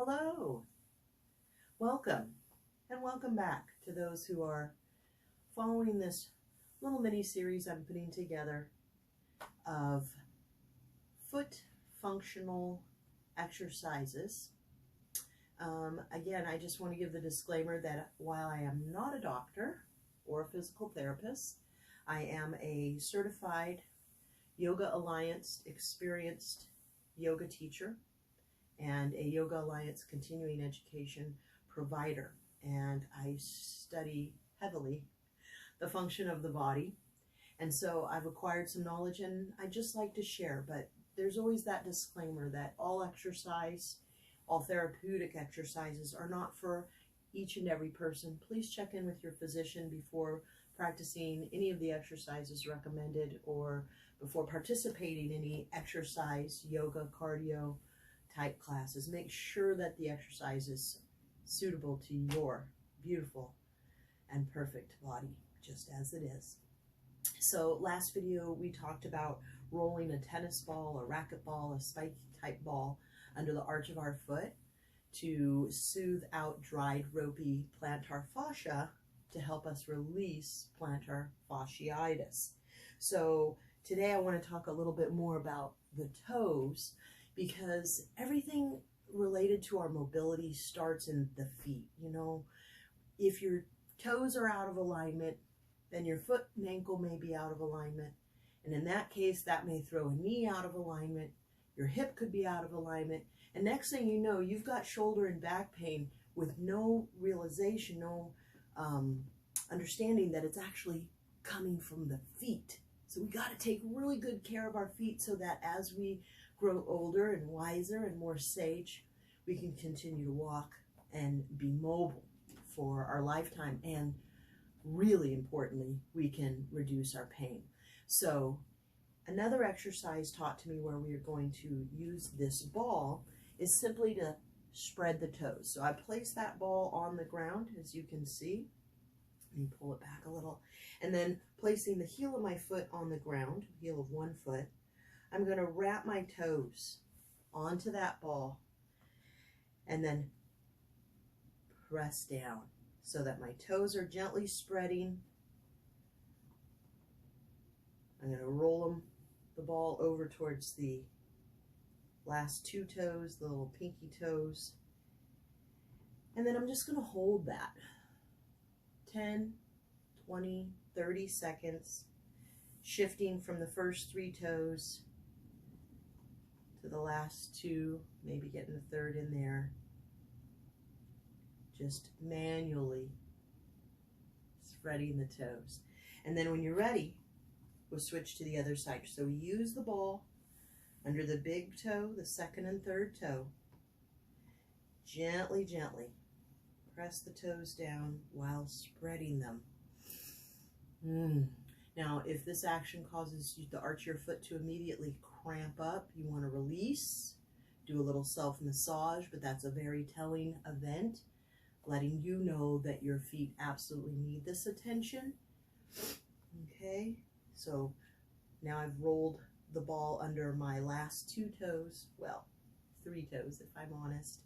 Hello, welcome, and welcome back to those who are following this little mini series I'm putting together of foot functional exercises. Again, I just want to give the disclaimer that while I am not a doctor or a physical therapist, I am a certified Yoga Alliance experienced yoga teacher and a Yoga Alliance continuing education provider. And I study heavily the function of the body. And so I've acquired some knowledge and I just like to share, but there's always that disclaimer that all exercise, all therapeutic exercises are not for each and every person. Please check in with your physician before practicing any of the exercises recommended or before participating in any exercise, yoga, cardio type classes. Make sure that the exercise is suitable to your beautiful and perfect body, just as it is. So last video we talked about rolling a tennis ball, a racquetball, a spike type ball under the arch of our foot to soothe out dried ropey plantar fascia to help us release plantar fasciitis. So today I want to talk a little bit more about the toes, because everything related to our mobility starts in the feet. You know, if your toes are out of alignment, then your foot and ankle may be out of alignment. And in that case, that may throw a knee out of alignment. Your hip could be out of alignment. And next thing you know, you've got shoulder and back pain with no realization, no understanding that it's actually coming from the feet. So we got to take really good care of our feet so that as we grow older and wiser and more sage, we can continue to walk and be mobile for our lifetime. And really importantly, we can reduce our pain. So another exercise taught to me where we are going to use this ball is simply to spread the toes. So I place that ball on the ground, as you can see. Let me pull it back a little. And then placing the heel of my foot on the ground, heel of one foot, I'm going to wrap my toes onto that ball and then press down so that my toes are gently spreading. I'm going to roll the ball over towards the last two toes, the little pinky toes. And then I'm just going to hold that 10, 20, 30 seconds, shifting from the first three toes to the last two, maybe getting the third in there. Just manually spreading the toes. And then when you're ready, we'll switch to the other side. So we use the ball under the big toe, the second and third toe. Gently, gently press the toes down while spreading them. Now, if this action causes you to arch your foot to immediately cramp up, you want to release, do a little self-massage, but that's a very telling event, letting you know that your feet absolutely need this attention. Okay, so now I've rolled the ball under my last two toes, well, three toes if I'm honest,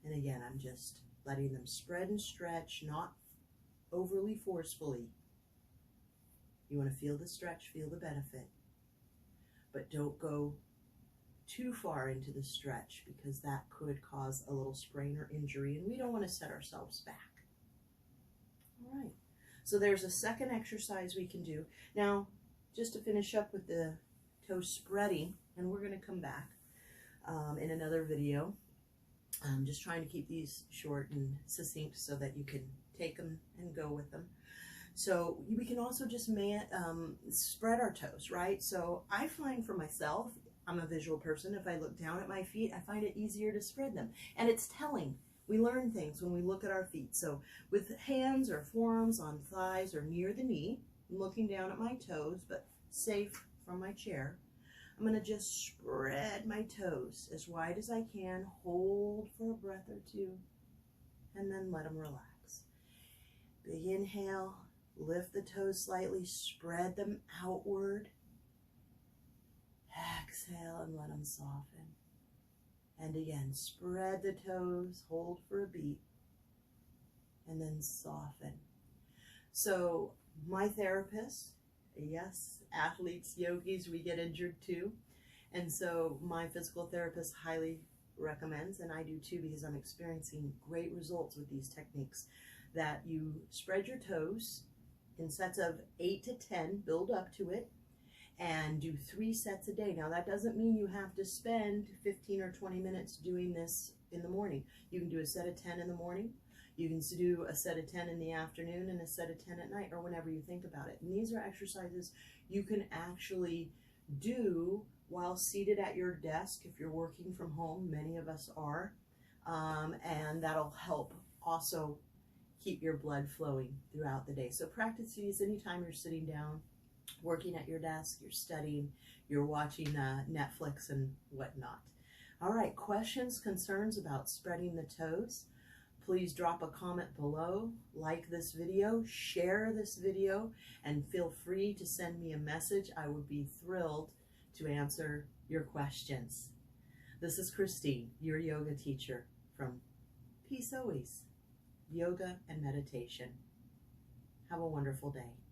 and again, I'm just letting them spread and stretch, not overly forcefully. You want to feel the stretch, feel the benefit, but don't go too far into the stretch because that could cause a little sprain or injury, and we don't want to set ourselves back. All right, so there's a second exercise we can do. Now, just to finish up with the toe spreading, and we're going to come back in another video. I'm just trying to keep these short and succinct so that you can take them and go with them. So we can also just spread our toes, right? So I find for myself, I'm a visual person, if I look down at my feet, I find it easier to spread them. And it's telling. We learn things when we look at our feet. So with hands or forearms on thighs or near the knee, I'm looking down at my toes, but safe from my chair, I'm going to just spread my toes as wide as I can, hold for a breath or two, and then let them relax. Big inhale. Lift the toes slightly, spread them outward. Exhale and let them soften. And again, spread the toes, hold for a beat, and then soften. So my therapist, yes, athletes, yogis, we get injured too. And so my physical therapist highly recommends, and I do too, because I'm experiencing great results with these techniques, that you spread your toes in sets of 8 to 10, build up to it, and do 3 sets a day. Now that doesn't mean you have to spend 15 or 20 minutes doing this in the morning. You can do a set of 10 in the morning. You can do a set of 10 in the afternoon and a set of 10 at night, or whenever you think about it. And these are exercises you can actually do while seated at your desk if you're working from home. Many of us are. And that'll help also keep your blood flowing throughout the day. So practice these anytime you're sitting down, working at your desk, you're studying, you're watching Netflix and whatnot. All right, questions, concerns about spreading the toes? Please drop a comment below, like this video, share this video, and feel free to send me a message. I would be thrilled to answer your questions. This is Christine, your yoga teacher from Peace Always, Yoga and Meditation. Have a wonderful day.